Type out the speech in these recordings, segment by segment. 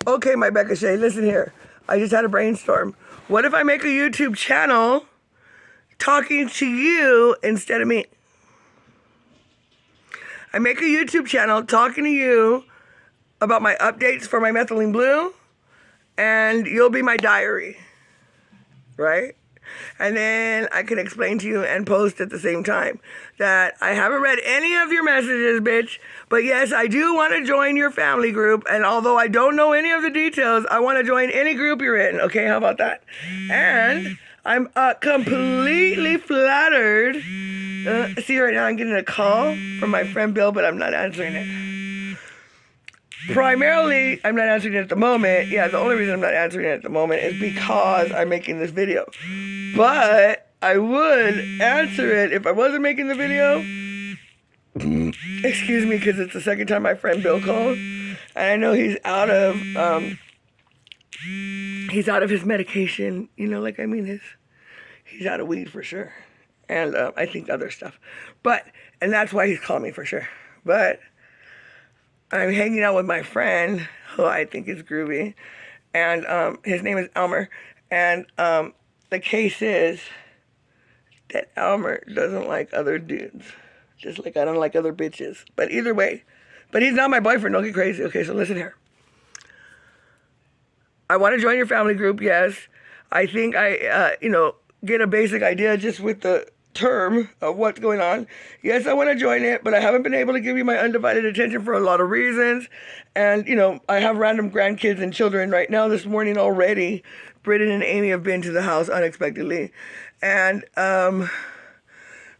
Okay, my Bekah Shay, listen here. I just had a brainstorm. What if I make a YouTube channel talking to you instead of me? I make a YouTube channel talking to you about my updates for my methylene blue, and you'll be my diary, right? And then I can explain to you and post at the same time that I haven't read any of your messages, bitch. But yes, I do want to join your family group. And although I don't know any of the details, I want to join any group you're in. Okay, how about that? And I'm completely flattered. See, right now I'm getting a call from my friend Bill, but I'm not answering it. Primarily, I'm not answering it at the moment. Yeah, the only reason I'm not answering it at the moment is because I'm making this video. But I would answer it if I wasn't making the video. Excuse me, because it's the second time my friend Bill called. And I know he's out of his medication. You know, like, I mean, he's out of weed for sure. And I think other stuff. And that's why he's calling me for sure. But I'm hanging out with my friend, who I think is groovy, and his name is Elmer, and the case is that Elmer doesn't like other dudes, just like I don't like other bitches. But either way, but he's not my boyfriend, don't get crazy. Okay, so listen here. I want to join your family group, yes. I think I, get a basic idea just with the term of what's going on. Yes, I want to join it, but I haven't been able to give you my undivided attention for a lot of reasons. And, I have random grandkids and children right now. This morning already, Britton and Amy have been to the house unexpectedly. And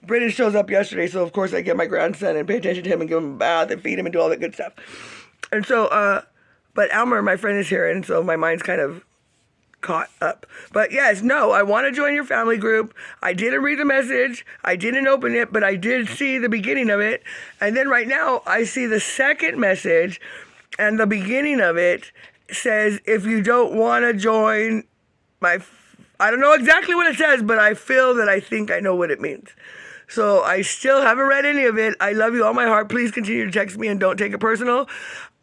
Britton shows up yesterday, so of course I get my grandson and pay attention to him and give him a bath and feed him and do all that good stuff. And so, but Elmer, my friend, is here, and so my mind's kind of caught up. But yes, no, I want to join your family group. I didn't read the message. I didn't open it, but I did see the beginning of it. And then right now I see the second message, and the beginning of it says, if you don't want to join I don't know exactly what it says, but I feel that I think I know what it means. So I still haven't read any of it. I love you all my heart. Please continue to text me and don't take it personal.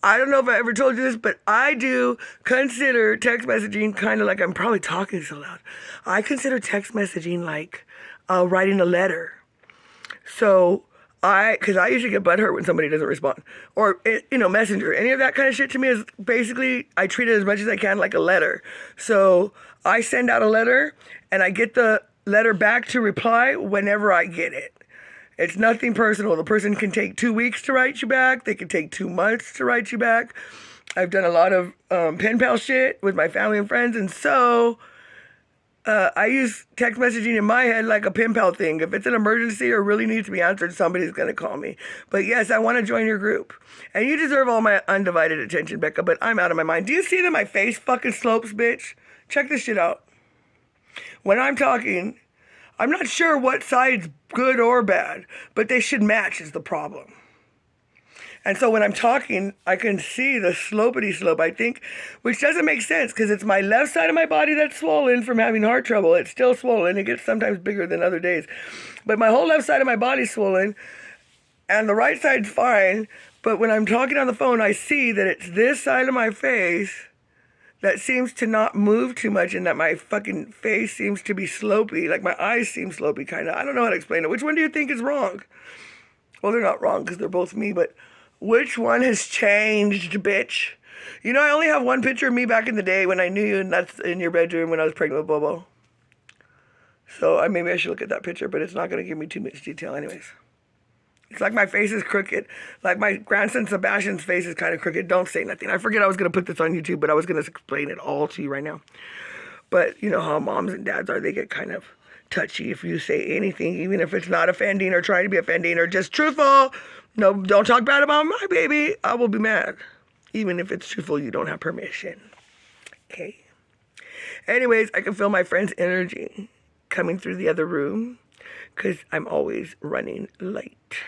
I don't know if I ever told you this, but I do consider text messaging kind of like, I'm probably talking so loud. I consider text messaging like writing a letter. So because I usually get butthurt when somebody doesn't respond. Or, Messenger. Any of that kind of shit to me is basically, I treat it as much as I can like a letter. So I send out a letter and I get the letter back to reply whenever I get it. It's nothing personal. The person can take 2 weeks to write you back. They can take 2 months to write you back. I've done a lot of pen pal shit with my family and friends. And so I use text messaging in my head like a pen pal thing. If it's an emergency or really needs to be answered, somebody's going to call me. But yes, I want to join your group. And you deserve all my undivided attention, Bekah, but I'm out of my mind. Do you see that my face fucking slopes, bitch? Check this shit out. When I'm talking, I'm not sure what side's good or bad, but they should match is the problem. And so when I'm talking, I can see the slopity slope, I think, which doesn't make sense because it's my left side of my body that's swollen from having heart trouble. It's still swollen. It gets sometimes bigger than other days. But my whole left side of my body's swollen and the right side's fine. But when I'm talking on the phone, I see that it's this side of my face that seems to not move too much and that my fucking face seems to be slopey. Like my eyes seem slopey, kind of. I don't know how to explain it. Which one do you think is wrong? Well, they're not wrong because they're both me, but which one has changed, bitch? I only have one picture of me back in the day when I knew you, and that's in your bedroom when I was pregnant with Bobo. So maybe I should look at that picture, but it's not going to give me too much detail anyways. It's like my face is crooked. Like my grandson Sebastian's face is kind of crooked. Don't say nothing. I forget I was going to put this on YouTube, but I was going to explain it all to you right now. But you know how moms and dads are. They get kind of touchy if you say anything, even if it's not offending or trying to be offending or just truthful. No, don't talk bad about my baby. I will be mad. Even if it's truthful, you don't have permission. Okay. Anyways, I can feel my friend's energy coming through the other room because I'm always running late.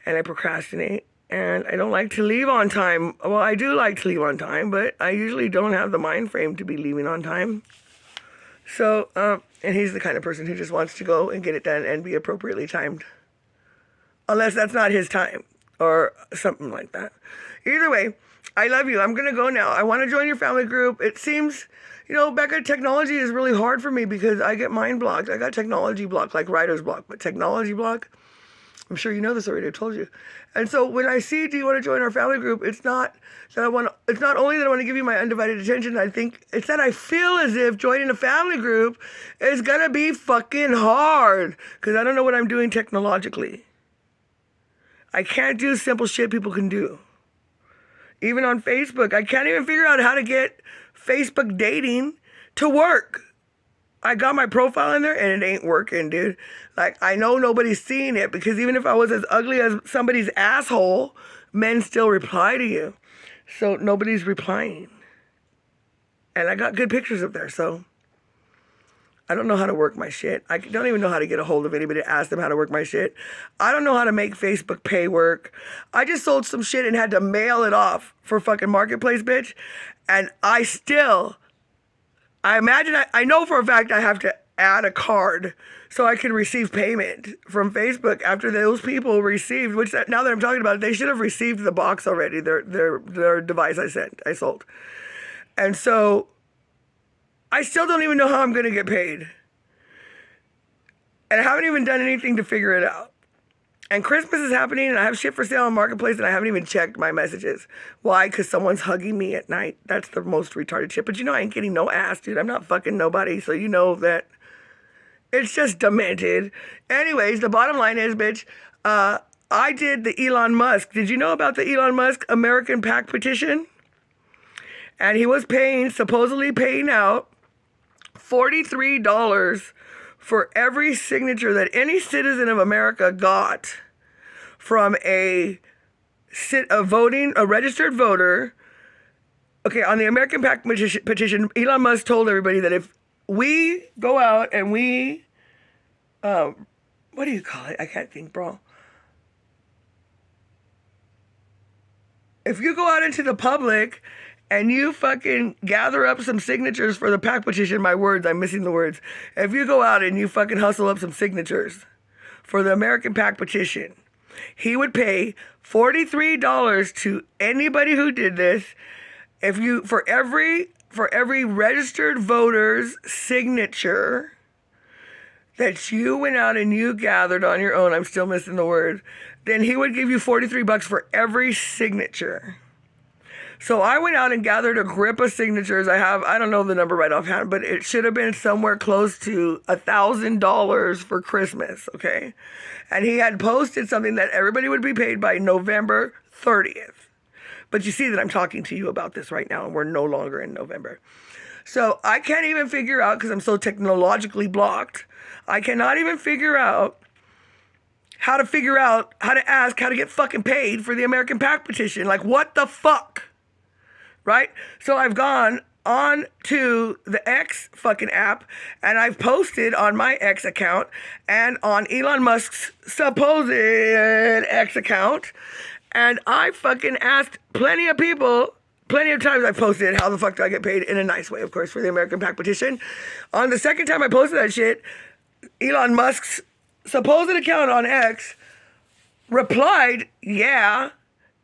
And I procrastinate. And I don't like to leave on time. Well, I do like to leave on time, but I usually don't have the mind frame to be leaving on time. So, and he's the kind of person who just wants to go and get it done and be appropriately timed. Unless that's not his time or something like that. Either way, I love you. I'm going to go now. I want to join your family group. It seems, Bekah, technology is really hard for me because I get mind blocked. I got technology block, like writer's block, but technology block, I'm sure you know this already. I told you. And so when I see, do you want to join our family group? It's not it's not only that I want to give you my undivided attention. I think it's that I feel as if joining a family group is going to be fucking hard because I don't know what I'm doing technologically. I can't do simple shit people can do. Even on Facebook, I can't even figure out how to get Facebook dating to work. I got my profile in there and it ain't working, dude. Like, I know nobody's seeing it because even if I was as ugly as somebody's asshole, men still reply to you. So nobody's replying. And I got good pictures up there, so I don't know how to work my shit. I don't even know how to get a hold of anybody to ask them how to work my shit. I don't know how to make Facebook pay work. I just sold some shit and had to mail it off for fucking Marketplace, bitch. And I know for a fact I have to add a card so I can receive payment from Facebook after those people received, which now that I'm talking about it, they should have received the box already, their device I sold. And so I still don't even know how I'm going to get paid. And I haven't even done anything to figure it out. And Christmas is happening, and I have shit for sale on Marketplace, and I haven't even checked my messages. Why? Because someone's hugging me at night. That's the most retarded shit. But I ain't getting no ass, dude. I'm not fucking nobody, so you know that it's just demented. Anyways, the bottom line is, bitch, I did the Elon Musk. Did you know about the Elon Musk American PAC petition? And he was supposedly paying out $43 for every signature that any citizen of America got from a registered voter. Okay, on the American PAC petition, Elon Musk told everybody that if we go out and we, what do you call it? I can't think, bro. If you go out into the public and you fucking gather up some signatures for the PAC petition, I'm missing the words. If you go out and you fucking hustle up some signatures for the American PAC petition, he would pay $43 to anybody who did this. For every registered voter's signature that you went out and you gathered on your own, I'm still missing the word, then he would give you $43 for every signature. So I went out and gathered a grip of signatures. I don't know the number right offhand, but it should have been somewhere close to $1,000 for Christmas, okay? And he had posted something that everybody would be paid by November 30th. But you see that I'm talking to you about this right now, and we're no longer in November. So I can't even figure out, because I'm so technologically blocked, I cannot even figure out how to ask how to get fucking paid for the American PAC petition. Like, what the fuck? Right? So I've gone on to the X fucking app, and I've posted on my X account and on Elon Musk's supposed X account, and I fucking asked plenty of people, plenty of times I posted how the fuck do I get paid, in a nice way, of course, for the American PAC petition. On the second time I posted that shit, Elon Musk's supposed account on X replied, yeah,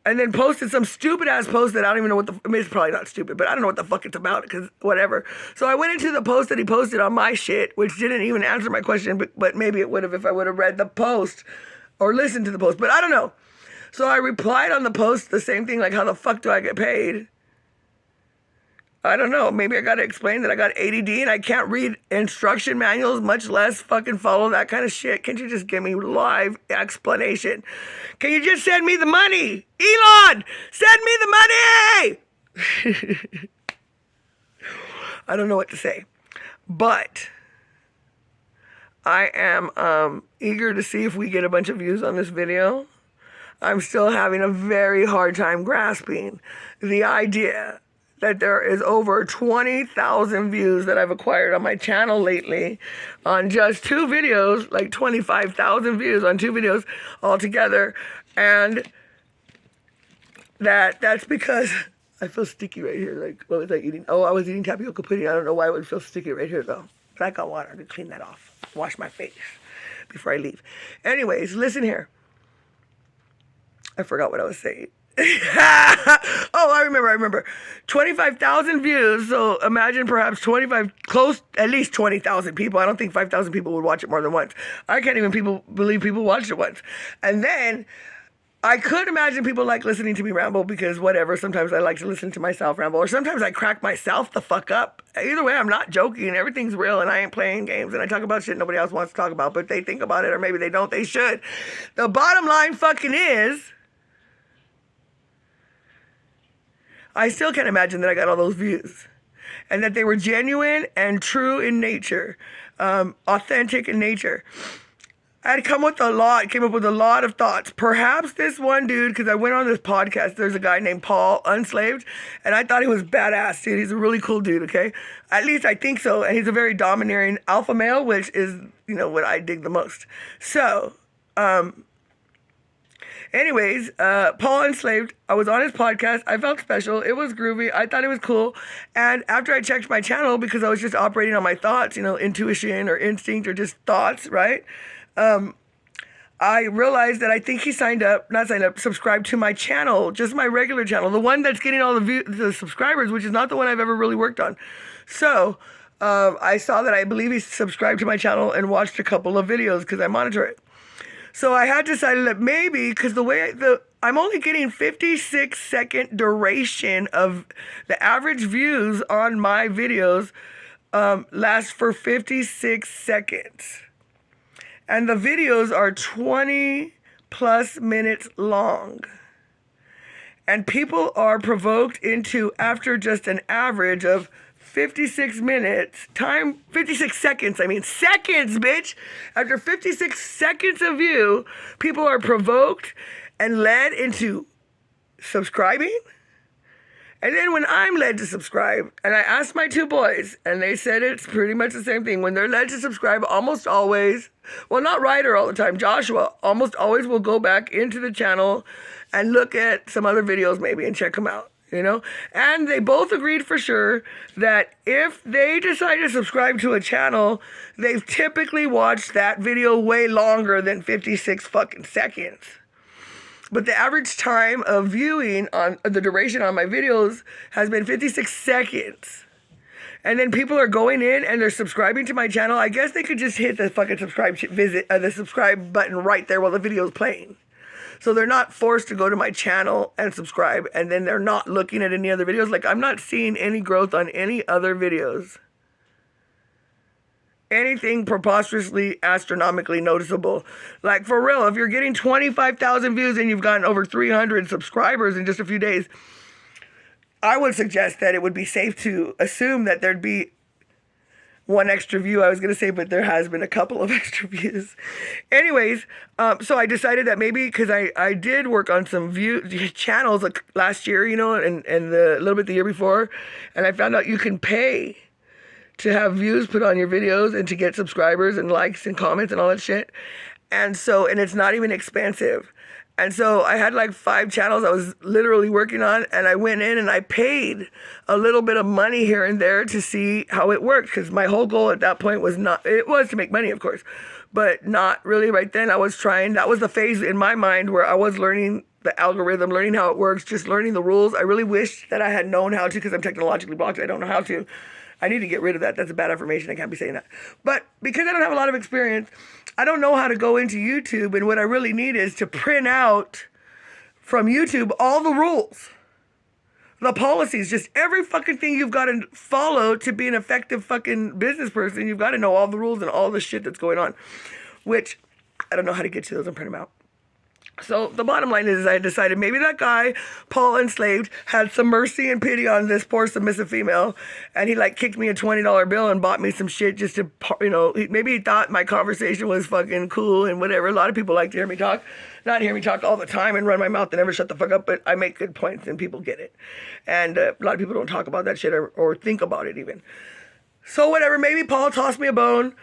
and then posted some stupid ass post that I don't even know it's probably not stupid, but I don't know what the fuck it's about, because whatever. So I went into the post that he posted on my shit, which didn't even answer my question, but maybe it would have if I would have read the post or listened to the post, but I don't know. So I replied on the post the same thing, like, how the fuck do I get paid? I don't know. Maybe I got to explain that I got ADD and I can't read instruction manuals, much less fucking follow that kind of shit. Can't you just give me live explanation? Can you just send me the money? Elon, send me the money! I don't know what to say. But I am eager to see if we get a bunch of views on this video. I'm still having a very hard time grasping the idea that there is over 20,000 views that I've acquired on my channel lately on just 2 videos, like 25,000 views on 2 videos altogether. And that's because I feel sticky right here. Like, what was I eating? Oh, I was eating tapioca pudding. I don't know why it would feel sticky right here, though. But I got water to clean that off. Wash my face before I leave. Anyways, listen here. I forgot what I was saying. Oh, I remember. 25,000 views. So imagine perhaps 25, close, at least 20,000 people. I don't think 5,000 people would watch it more than once. I can't even believe people watched it once. And then I could imagine people like listening to me ramble because whatever. Sometimes I like to listen to myself ramble, or sometimes I crack myself the fuck up. Either way, I'm not joking. Everything's real, and I ain't playing games. And I talk about shit nobody else wants to talk about, but they think about it, or maybe they don't. They should. The bottom line fucking is, I still can't imagine that I got all those views, and that they were genuine and true in nature, authentic in nature. I had came up with a lot of thoughts. Perhaps this one dude, because I went on this podcast, there's a guy named Paul Unslaved, and I thought he was badass, dude. He's a really cool dude, okay? At least I think so. And he's a very domineering alpha male, which is, what I dig the most. So, anyways, Paul Unslaved, I was on his podcast. I felt special. It was groovy. I thought it was cool. And after I checked my channel, because I was just operating on my thoughts, intuition or instinct or just thoughts, right? I realized that I think he subscribed to my channel, just my regular channel, the one that's getting all the subscribers, which is not the one I've ever really worked on. So, I saw that I believe he subscribed to my channel and watched a couple of videos because I monitor it. So I had decided that maybe, because I'm only getting 56-second duration of the average views on my videos, last for 56 seconds. And the videos are 20 plus minutes long. And people are provoked into, after just an average of 56 seconds, seconds, bitch. After 56 seconds of view, people are provoked and led into subscribing. And then when I'm led to subscribe, and I asked my two boys, and they said it's pretty much the same thing. When they're led to subscribe, almost always, well, not Ryder all the time, Joshua almost always will go back into the channel and look at some other videos maybe and check them out, And they both agreed for sure that if they decide to subscribe to a channel, they've typically watched that video way longer than 56 fucking seconds. But the average time of viewing on the duration on my videos has been 56 seconds. And then people are going in and they're subscribing to my channel. I guess they could just hit the fucking the subscribe button right there while the video is playing. So they're not forced to go to my channel and subscribe, and then they're not looking at any other videos. Like, I'm not seeing any growth on any other videos. Anything preposterously, astronomically noticeable. Like, for real, if you're getting 25,000 views and you've gotten over 300 subscribers in just a few days, I would suggest that it would be safe to assume that there'd be one extra view, I was going to say, but there has been a couple of extra views. Anyways, so I decided that maybe, because I did work on some channels like last year, and a little bit the year before, and I found out you can pay to have views put on your videos and to get subscribers and likes and comments and all that shit. And it's not even expensive. And so I had like 5 channels I was literally working on, and I went in and I paid a little bit of money here and there to see how it worked, because my whole goal at that point was to make money, of course, but not really right then. That was the phase in my mind where I was learning the algorithm, learning how it works, just learning the rules. I really wish that I had known how to, because I'm technologically blocked. I don't know how to. I need to get rid of that. That's a bad affirmation. I can't be saying that. But because I don't have a lot of experience, I don't know how to go into YouTube. And what I really need is to print out from YouTube all the rules, the policies, just every fucking thing you've got to follow to be an effective fucking business person. You've got to know all the rules and all the shit that's going on, which I don't know how to get to those and print them out. So the bottom line is I decided maybe that guy, Paul Enslaved, had some mercy and pity on this poor submissive female, and he kicked me a $20 bill and bought me some shit just to, maybe he thought my conversation was fucking cool and whatever. A lot of people like to hear me talk. Not hear me talk all the time and run my mouth and never shut the fuck up, but I make good points and people get it. And a lot of people don't talk about that shit or think about it even. So whatever, maybe Paul tossed me a bone.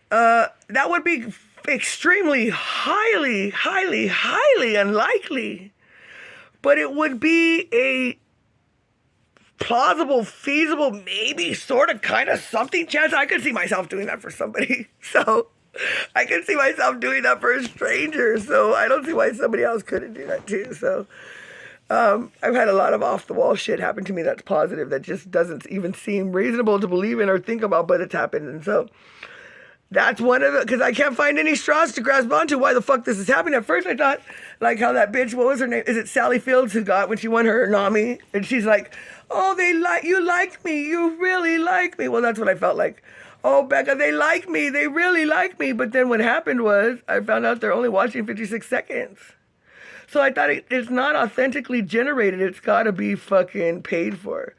That would be extremely highly unlikely, but it would be a plausible, feasible, maybe sort of kind of something chance. I could see myself doing that for somebody, so I could see myself doing that for a stranger, so I don't see why somebody else couldn't do that too. So I've had a lot of off-the-wall shit happen to me that's positive that just doesn't even seem reasonable to believe in or think about, but it's happened. And so that's one of the, because I can't find any straws to grasp onto why the fuck this is happening. At first I thought, like how that bitch, what was her name? Is it Sally Fields who got when she won her NAMI? And she's like, oh, you like me. You really like me. Well, that's what I felt like. Oh, Bekah, they like me. They really like me. But then what happened was I found out they're only watching 56 seconds. So I thought it's not authentically generated. It's got to be fucking paid for.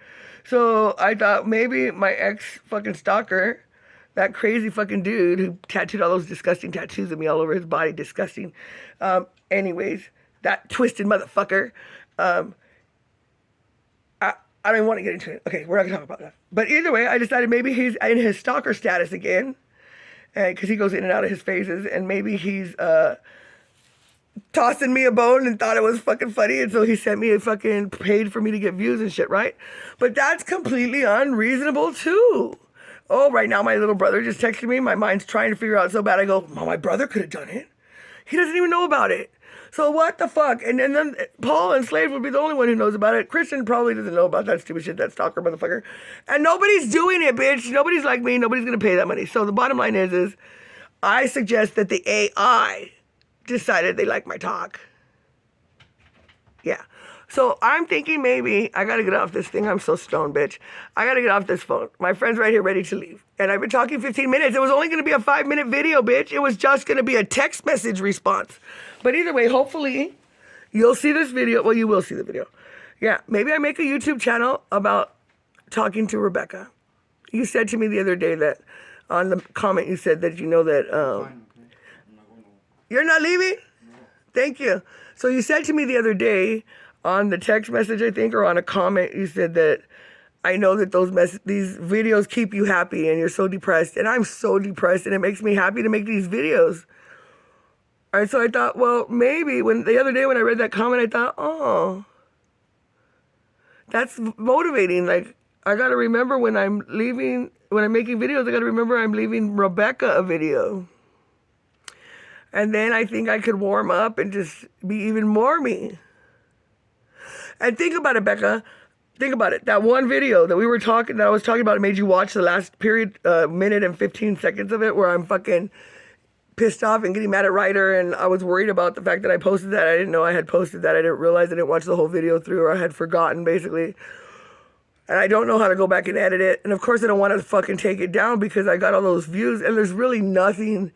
So I thought maybe my ex fucking stalker, that crazy fucking dude who tattooed all those disgusting tattoos of me all over his body, disgusting. Anyways, that twisted motherfucker. I don't even want to get into it. Okay, we're not going to talk about that. But either way, I decided maybe he's in his stalker status again, because he goes in and out of his phases, and maybe he's tossing me a bone and thought it was fucking funny, and so he sent me a fucking paid for me to get views and shit, right? But that's completely unreasonable too. Oh, right now my little brother just texted me. My mind's trying to figure out so bad. I go, well, my brother could have done it. He doesn't even know about it. So what the fuck? And then Paul and Slave would be the only one who knows about it. Christian probably doesn't know about that stupid shit, that stalker motherfucker. And nobody's doing it, bitch. Nobody's like me. Nobody's going to pay that money. So the bottom line is I suggest that the AI decided they like my talk. Yeah. So I'm thinking maybe I got to get off this thing. I'm so stoned, bitch. I got to get off this phone. My friend's right here ready to leave. And I've been talking 15 minutes. It was only going to be a 5-minute video, bitch. It was just going to be a text message response. But either way, hopefully you'll see this video. Well, you will see the video. Yeah, maybe I make a YouTube channel about talking to Rebecca. You said to me the other day that on the comment you said that you know that... You're not leaving? No. Thank you. So you said to me the other day on the text message, I think, or on a comment, you said that I know that these videos keep you happy and you're so depressed. And I'm so depressed and it makes me happy to make these videos. All right, so I thought, well, maybe the other day when I read that comment, I thought, oh, that's motivating. Like, I got to remember when I'm making videos, I got to remember I'm leaving Rebecca a video. And then I think I could warm up and just be even more me. And think about it, Bekah. Think about it. That one video that I was talking about, made you watch the last minute and 15 seconds of it, where I'm fucking pissed off and getting mad at Ryder, and I was worried about the fact that I posted that. I didn't know I had posted that. I didn't realize I didn't watch the whole video through, or I had forgotten, basically. And I don't know how to go back and edit it. And of course I don't want to fucking take it down because I got all those views, and there's really nothing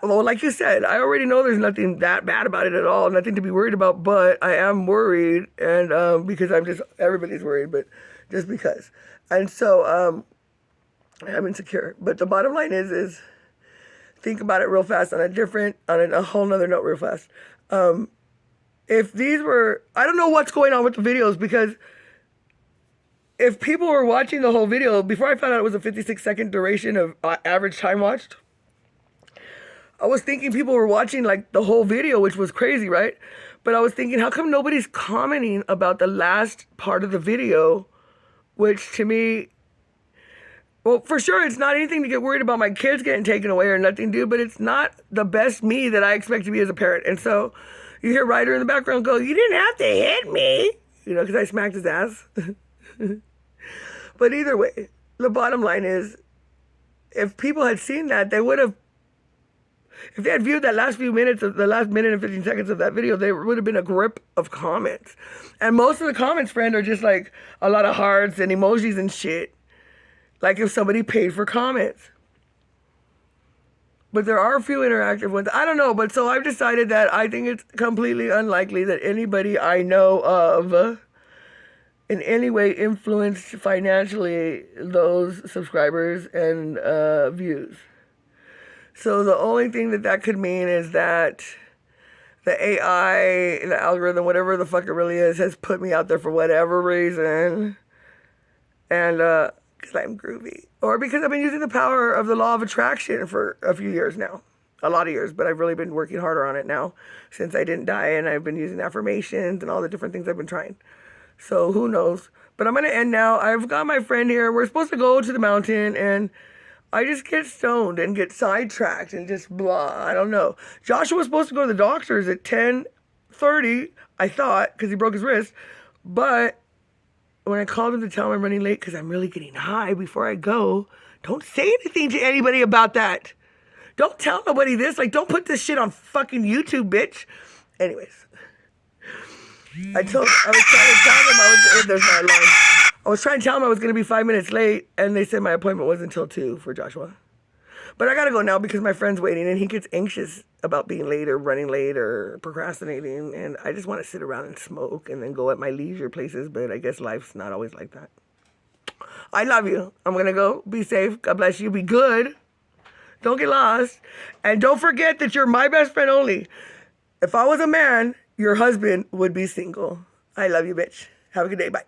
well, like you said, I already know there's nothing that bad about it at all, nothing to be worried about, but I am worried, and because everybody's worried, but just because. And so I'm insecure. But the bottom line is think about it real fast on a whole nother note real fast. If these were, I don't know what's going on with the videos, because if people were watching the whole video, before I found out it was a 56-second duration of average time watched, I was thinking people were watching like the whole video, which was crazy, right? But I was thinking, how come nobody's commenting about the last part of the video, which to me, well, for sure, it's not anything to get worried about my kids getting taken away or nothing, dude, but it's not the best me that I expect to be as a parent. And so you hear Ryder in the background go, you didn't have to hit me, because I smacked his ass. But either way, the bottom line is, if people had seen that, they would have, if they had viewed that last few minutes, the last minute and 15 seconds of that video, there would have been a grip of comments. And most of the comments, friend, are just like a lot of hearts and emojis and shit. Like if somebody paid for comments. But there are a few interactive ones. I don't know, but so I've decided that I think it's completely unlikely that anybody I know of in any way influenced financially those subscribers and views. So the only thing that could mean is that the AI, the algorithm, whatever the fuck it really is, has put me out there for whatever reason. And because I'm groovy. Or because I've been using the power of the law of attraction for a few years now. A lot of years, but I've really been working harder on it now since I didn't die. And I've been using affirmations and all the different things I've been trying. So who knows? But I'm going to end now. I've got my friend here. We're supposed to go to the mountain, and I just get stoned and get sidetracked and just blah. I don't know. Joshua was supposed to go to the doctor's at 10:30. I thought, because he broke his wrist. But when I called him to tell him I'm running late because I'm really getting high before I go, don't say anything to anybody about that. Don't tell nobody this. Like, don't put this shit on fucking YouTube, bitch. Anyways, I was trying to tell them there's my alarm. I was trying to tell them I was going to be 5 minutes late, and they said my appointment was until 2 for Joshua. But I got to go now because my friend's waiting, and he gets anxious about being late or running late or procrastinating, and I just want to sit around and smoke and then go at my leisure places, but I guess life's not always like that. I love you. I'm going to go. Be safe. God bless you. Be good. Don't get lost. And don't forget that you're my best friend only. If I was a man, your husband would be single. I love you, bitch. Have a good day. Bye.